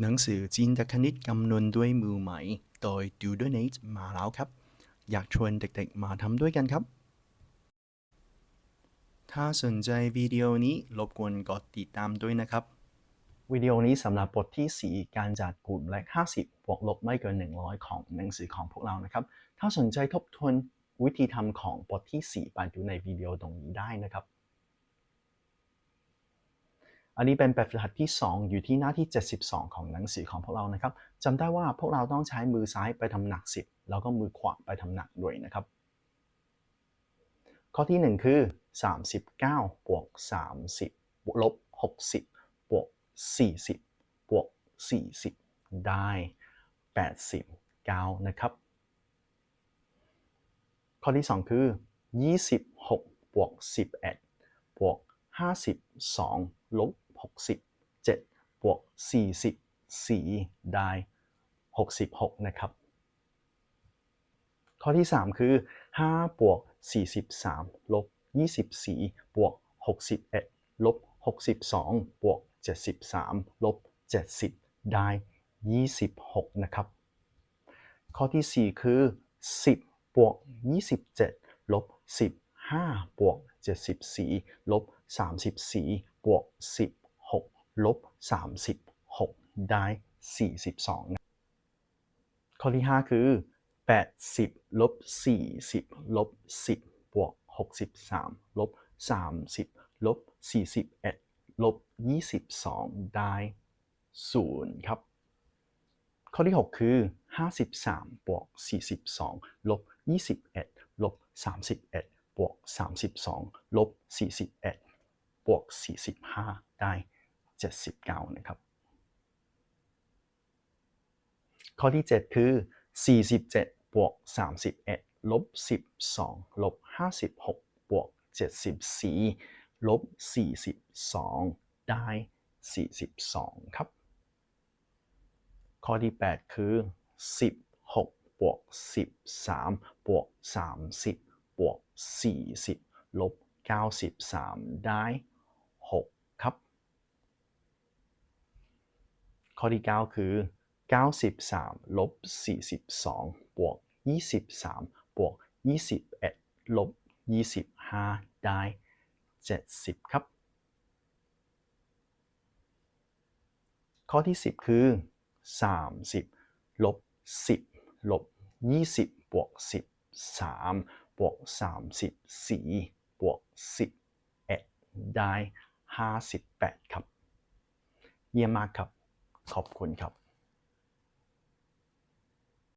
หนังสือจินตคณิตคำนวณด้วยมือใหม่โดย Doodlenate มาแล้วครับอยากชวนเด็กๆมาทำด้วยกันครับถ้าสนใจวิดีโอนี้รบกวนกดติดตามด้วยนะครับวิดีโอนี้สำหรับบทที่ 4 การจัดกลุ่มเลข50บวกลบไม่เกิน100ของหนังสือของพวกเรานะครับถ้าสนใจทบทวนวิธีทำของบทที่ 4 ไปดูในวิดีโอตรงนี้ได้นะครับอันนี้เป็นแบบฝึกหัดที่ 2 อยู่ที่หน้าที่ 72 ของหนังสือของพวกเรานะครับจำได้ว่าพวกเราต้องใช้มือซ้ายไปทำหนัก 10 แล้วก็มือขวาไปทำหนักด้วยนะครับข้อที่ 1 คือ 39 บวก 30 บวกลบ 60 บวก 40 บวก 40 ได้ 89 นะครับข้อที่ 2 คือ 26 บวก 11 บวก 52 ลบ 60 7 บวก 44 ได้ 66 นะครับข้อที่ 3 คือ 5 บวก 43 ลบ 24 บวก 61 ลบ 62 บวก 73 ลบ 70 ได้ 26 นะครับข้อที่ 4 คือ 10 บวก 27 ลบ 15 บวก 74 ลบ 34 บวก 16 ลบ 36 ได้ 42 นะข้อที่ 5 คือ 80 ลบ 40 ลบ 10 บวก 63 ลบ 30 ลบ 41 ลบ 22 ได้ 0 ครับข้อที่ 6 คือ 53 บวก 42 ลบ 21 ลบ 31 บวก 32 ลบ 41 บวก 45 ได้ 79 นะครับข้อที่ 7 คือ 47 บวก 31 ลบ 12 ลบ 56 บวก 74 ลบ 42 ได้ 42 ครับข้อที่ 8 คือ 16 บวก 13 บวก 30 บวก 40 ลบ 93 ได้ 6 ครับข้อที่ 9 คือ 93 ลบ 42 บวก 23 บวก 21 ลบ 25 ได้ 70 ครับข้อที่ 10 คือ 30 ลบ 10 ลบ 20 บวก 13 บวก 34 บวก 11 ได้ 58 ครับเยี่ยมมากครับขอบคุณครับ